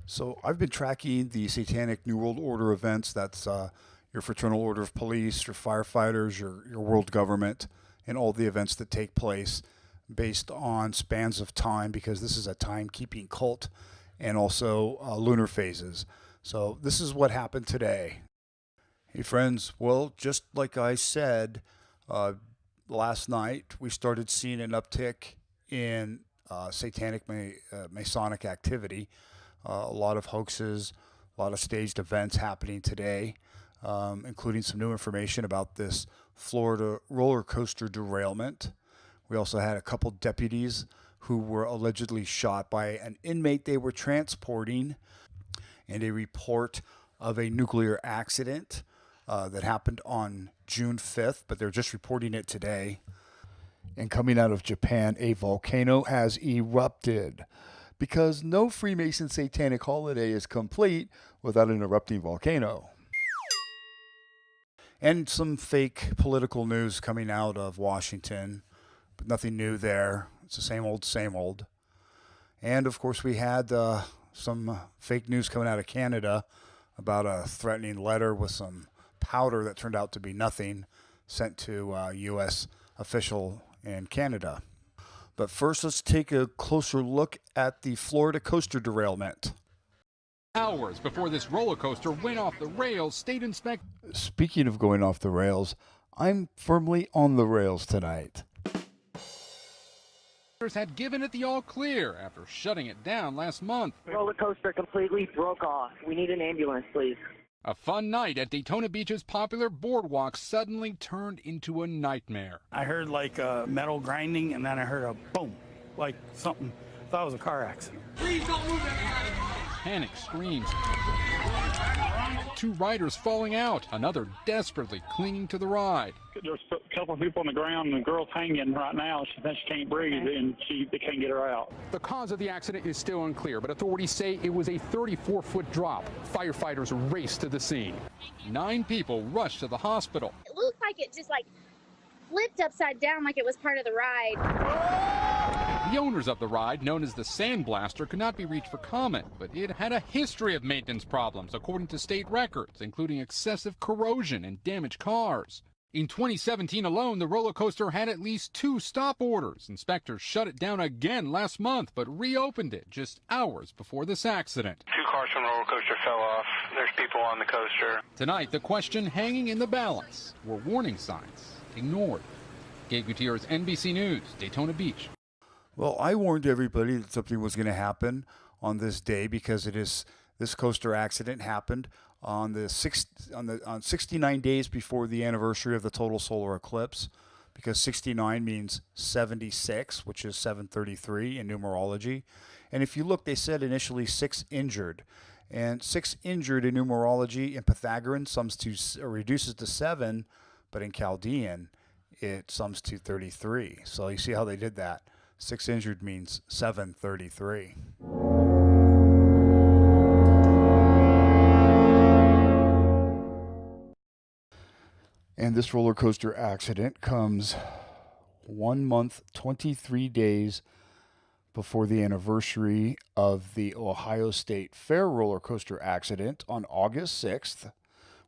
So I've been tracking the Satanic New World Order events. That's your Fraternal Order of Police, your firefighters, your world government, and all the events that take place based on spans of time, because this is a timekeeping cult, and also lunar phases. So this is what happened today. Hey friends, well, just like I said, last night we started seeing an uptick in satanic Masonic activity. A lot of hoaxes, a lot of staged events happening today, including some new information about this Florida roller coaster derailment. We also had a couple deputies who were allegedly shot by an inmate they were transporting, and a report of a nuclear accident that happened on June 5th, but they're just reporting it today. And coming out of Japan, a volcano has erupted, because no Freemason satanic holiday is complete without an erupting volcano. And some fake political news coming out of Washington, but nothing new there. It's the same old, same old. And of course we had some fake news coming out of Canada about a threatening letter with some powder that turned out to be nothing, sent to a U.S. official in Canada. But first, let's take a closer look at the Florida coaster derailment. Hours before this roller coaster went off the rails, state inspectors. Speaking of going off the rails, I'm firmly on the rails tonight. Had given it the all clear after shutting it down last month. Roller coaster completely broke off. We need an ambulance, please. A fun night at Daytona Beach's popular boardwalk suddenly turned into a nightmare. I heard like metal grinding, and then I heard a boom, like something. I thought it was a car accident. Please don't move everybody. Panic screams. Two riders falling out, another desperately clinging to the ride. There's a couple of people on the ground, and the girl's hanging right now. She thinks she can't breathe, and they can't get her out. The cause of the accident is still unclear, but authorities say it was a 34-foot drop. Firefighters raced to the scene. 9 people rushed to the hospital. It looked like it just flipped upside down like it was part of the ride. The owners of the ride, known as the Sandblaster, could not be reached for comment, but it had a history of maintenance problems, according to state records, including excessive corrosion and damaged cars. In 2017 alone, the roller coaster had at least 2 stop orders. Inspectors shut it down again last month, but reopened it just hours before this accident. 2 cars from the roller coaster fell off. There's people on the coaster. Tonight, the question hanging in the balance: were warning signs ignored? Gabe Gutierrez, NBC News, Daytona Beach. Well, I warned everybody that something was going to happen on this day, because this coaster accident happened on 69 days before the anniversary of the total solar eclipse, because 69 means 76, which is 733 in numerology. And if you look, they said initially 6 injured, and 6 injured in numerology in Pythagorean reduces to 7, but in Chaldean it sums to 33. So you see how they did that. 6 injured means 733. And this roller coaster accident comes 1 month, 23 days before the anniversary of the Ohio State Fair roller coaster accident on August 6th,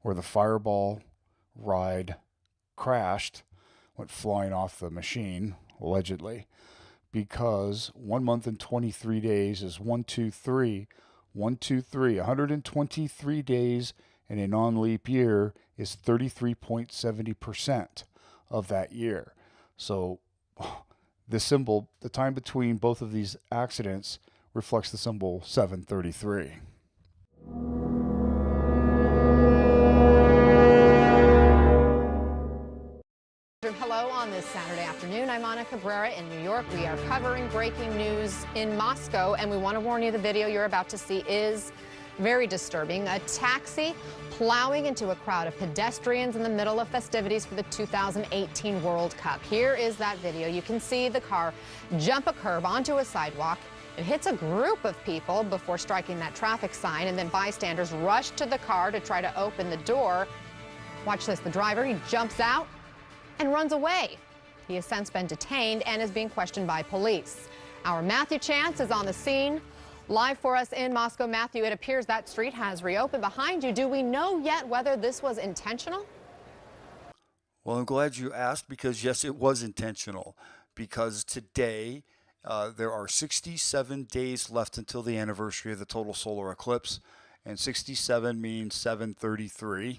where the Fireball ride crashed, went flying off the machine, allegedly. Because 1 month and 23 days is 123. 123 days in a non-leap year is 33.70% of that year. So the symbol, the time between both of these accidents, reflects the symbol 733. Hello on this Saturday afternoon. I'm Ana Cabrera in New York. We are covering breaking news in Moscow, and we want to warn you the video you're about to see is very disturbing. A taxi plowing into a crowd of pedestrians in the middle of festivities for the 2018 World Cup. Here is that video. You can see the car jump a curb onto a sidewalk. It hits a group of people before striking that traffic sign, and then bystanders rush to the car to try to open the door. Watch this. The driver, he jumps out and runs away. He has since been detained and is being questioned by police. Our Matthew Chance is on the scene. Live for us in Moscow, Matthew, it appears that street has reopened behind you. Do we know yet whether this was intentional? Well, I'm glad you asked, because yes, it was intentional, because today there are 67 days left until the anniversary of the total solar eclipse, and 67 means 733.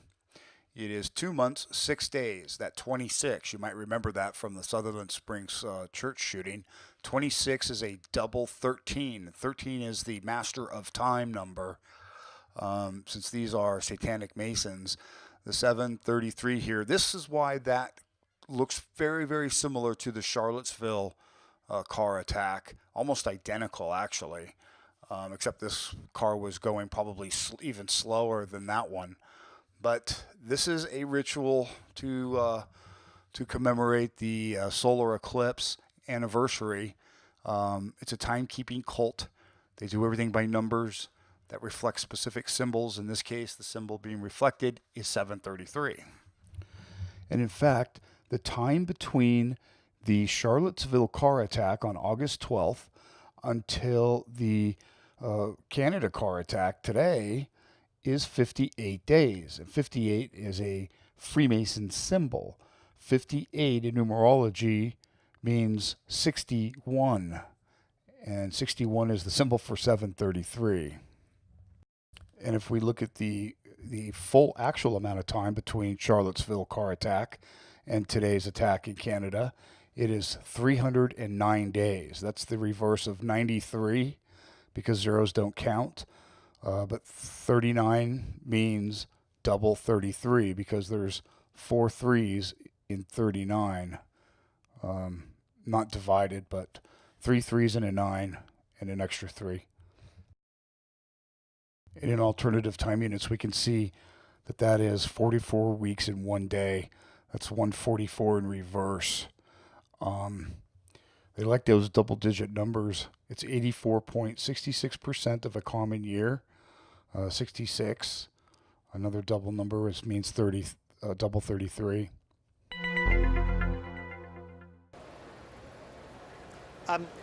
It is 2 months, 6 days. That 26, you might remember that from the Sutherland Springs church shooting. 26 is a double 13. 13 is the master of time number. Since these are satanic masons, the 733 here, this is why that looks very, very similar to the Charlottesville car attack. Almost identical, actually, except this car was going probably even slower than that one. But this is a ritual to commemorate the solar eclipse anniversary. It's a timekeeping cult. They do everything by numbers that reflect specific symbols. In this case, the symbol being reflected is 733. And in fact, the time between the Charlottesville car attack on August 12th until the Canada car attack today is 58 days. And 58 is a Freemason symbol. 58 in numerology means 61. And 61 is the symbol for 733. And if we look at the full actual amount of time between Charlottesville car attack and today's attack in Canada, it is 309 days. That's the reverse of 93, because zeros don't count. But 39 means double 33, because there's 4 3s in 39. Not divided, but 3 3s and a 9 and an extra 3. And in alternative time units, we can see that that is 44 weeks in 1 day. That's 144 in reverse. They like those double-digit numbers. It's 84.66% of a common year. 66. Another double number means 30. Double 33.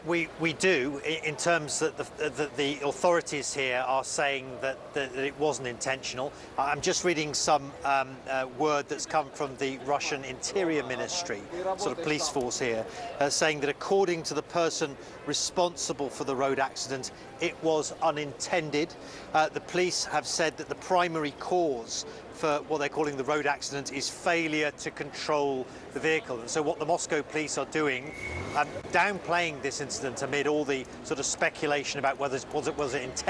We do, in terms that the authorities here are saying that it wasn't intentional. I'm just reading some word that's come from the Russian Interior Ministry, sort of police force here, saying that according to the person responsible for the road accident, it was unintended. The police have said that the primary cause for what they're calling the road accident is failure to control the vehicle. And so what the Moscow police are doing, downplaying this incident amid all the sort of speculation about whether was it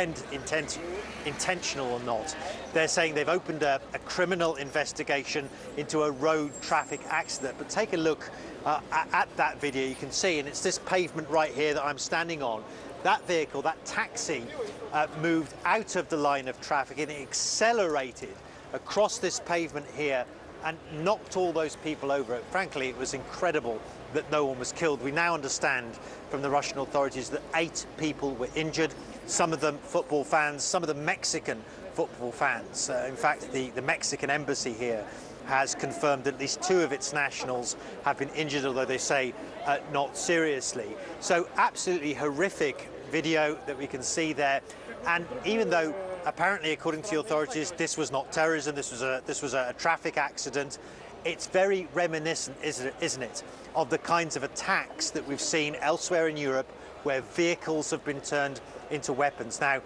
intentional or not. They're saying they've opened a criminal investigation into a road traffic accident. But take a look at that video. You can see, and it's this pavement right here that I'm standing on. That vehicle, that taxi, moved out of the line of traffic and it accelerated across this pavement here and knocked all those people over. Frankly, it was incredible that no one was killed. We now understand from the Russian authorities that 8 people were injured, some of them football fans, some of them Mexican football fans. In fact, the Mexican embassy here has confirmed that at least 2 of its nationals have been injured, although they say not seriously. So absolutely horrific video that we can see there. And even though apparently, according to the authorities, this was not terrorism, this was a traffic accident, it's very reminiscent, isn't it, of the kinds of attacks that we've seen elsewhere in Europe where vehicles have been turned into weapons. Now,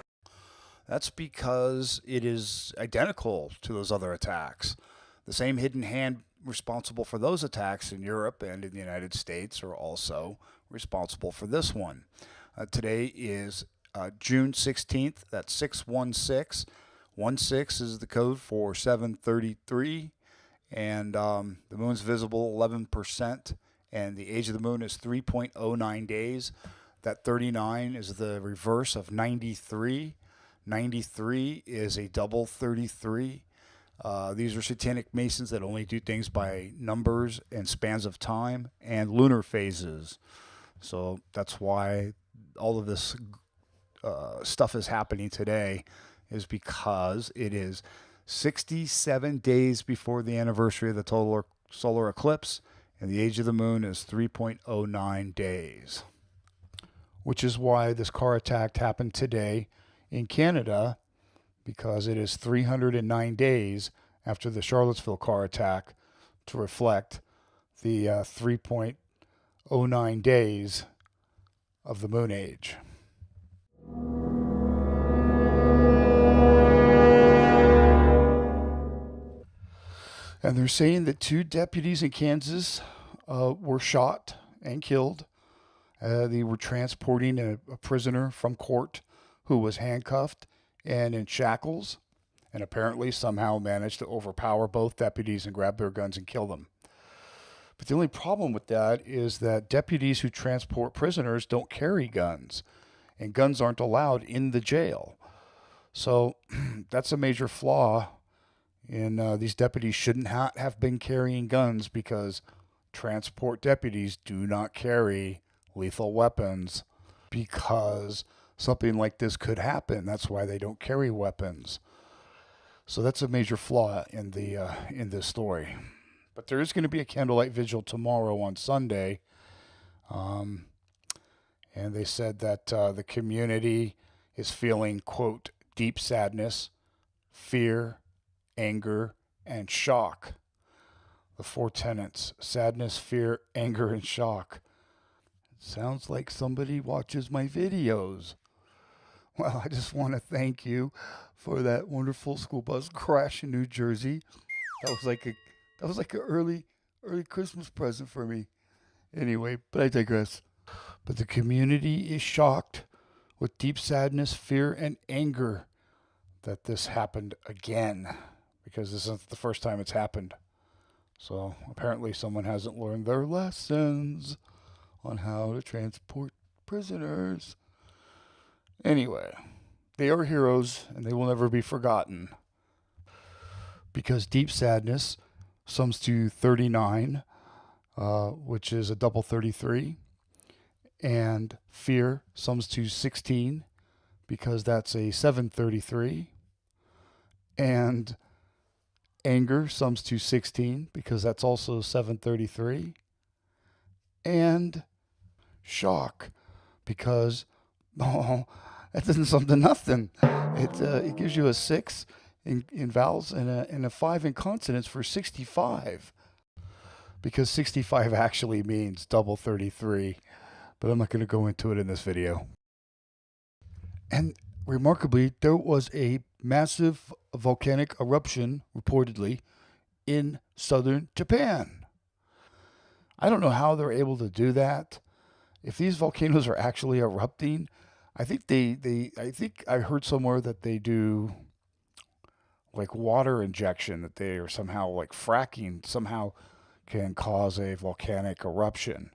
that's because it is identical to those other attacks. The same hidden hand responsible for those attacks in Europe and in the United States are also responsible for this one. Today is June 16th, that's 616. 16 is the code for 733, and the moon's visible 11%, and the age of the moon is 3.09 days. That 39 is the reverse of 93. 93 is a double 33. These are satanic masons that only do things by numbers and spans of time and lunar phases. So that's why all of this stuff is happening today, is because it is 67 days before the anniversary of the total solar eclipse, and the age of the moon is 3.09 days. which is why this car attack happened today in Canada, because it is 309 days after the Charlottesville car attack to reflect the 3.09 days of the moon age. And they're saying that 2 deputies in Kansas were shot and killed. They were transporting a prisoner from court who was handcuffed and in shackles, and apparently somehow managed to overpower both deputies and grab their guns and kill them. But the only problem with that is that deputies who transport prisoners don't carry guns, and guns aren't allowed in the jail. So that's a major flaw. And these deputies shouldn't have been carrying guns, because transport deputies do not carry lethal weapons, because something like this could happen. That's why they don't carry weapons. So that's a major flaw in this story. But there is going to be a candlelight vigil tomorrow on Sunday. And they said that the community is feeling, quote, deep sadness, fear, anger, and shock. The 4 tenets: sadness, fear, anger, and shock. Sounds like somebody watches my videos. Well, I just want to thank you for that wonderful school bus crash in New Jersey. That was like an early Christmas present for me. Anyway, but I digress. But the community is shocked with deep sadness, fear, and anger that this happened again, because this isn't the first time it's happened. So apparently someone hasn't learned their lessons on how to transport prisoners. Anyway, they are heroes, and they will never be forgotten, because deep sadness sums to 39, which is a double 33, and fear sums to 16, because that's a 733, and anger sums to 16, because that's also 733, and shock, because that doesn't sum to nothing. It gives you a 6 in vowels and a 5 in consonants for 65, because 65 actually means double 33, but I'm not going to go into it in this video. And remarkably, there was a massive volcanic eruption, reportedly, in southern Japan. I don't know how they're able to do that. If these volcanoes are actually erupting, I think I heard somewhere that they do like water injection, that they are somehow like fracking somehow can cause a volcanic eruption,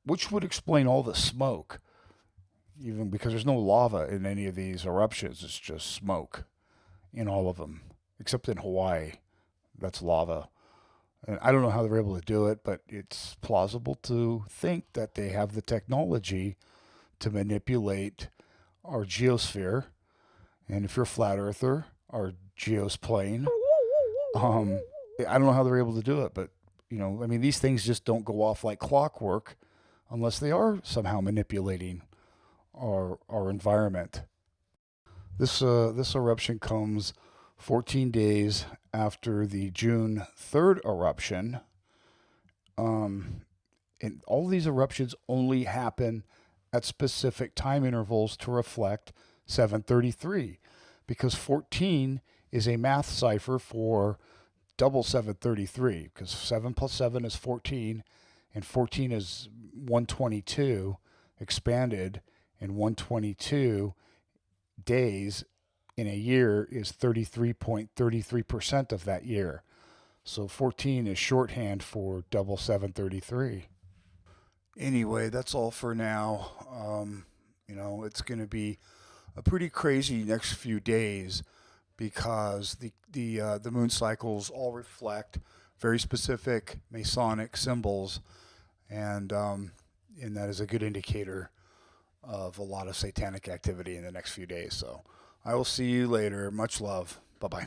which would explain all the smoke. Even because there's no lava in any of these eruptions, it's just smoke in all of them, except in Hawaii. That's lava. And I don't know how they're able to do it, but it's plausible to think that they have the technology to manipulate our geosphere. And if you're a flat earther, our geospline, I don't know how they're able to do it, but, I mean, these things just don't go off like clockwork unless they are somehow manipulating our environment. This eruption comes 14 days after the June 3rd eruption. And all these eruptions only happen at specific time intervals to reflect 733, because 14 is a math cipher for double 733, because 7 plus 7 is 14, and 14 is 122 expanded, and 122 days in a year is 33.33% of that year. So 14 is shorthand for double 733. Anyway, that's all for now. It's going to be a pretty crazy next few days, because the moon cycles all reflect very specific Masonic symbols, and that is a good indicator of a lot of satanic activity in the next few days. So I will see you later. Much love. Bye-bye.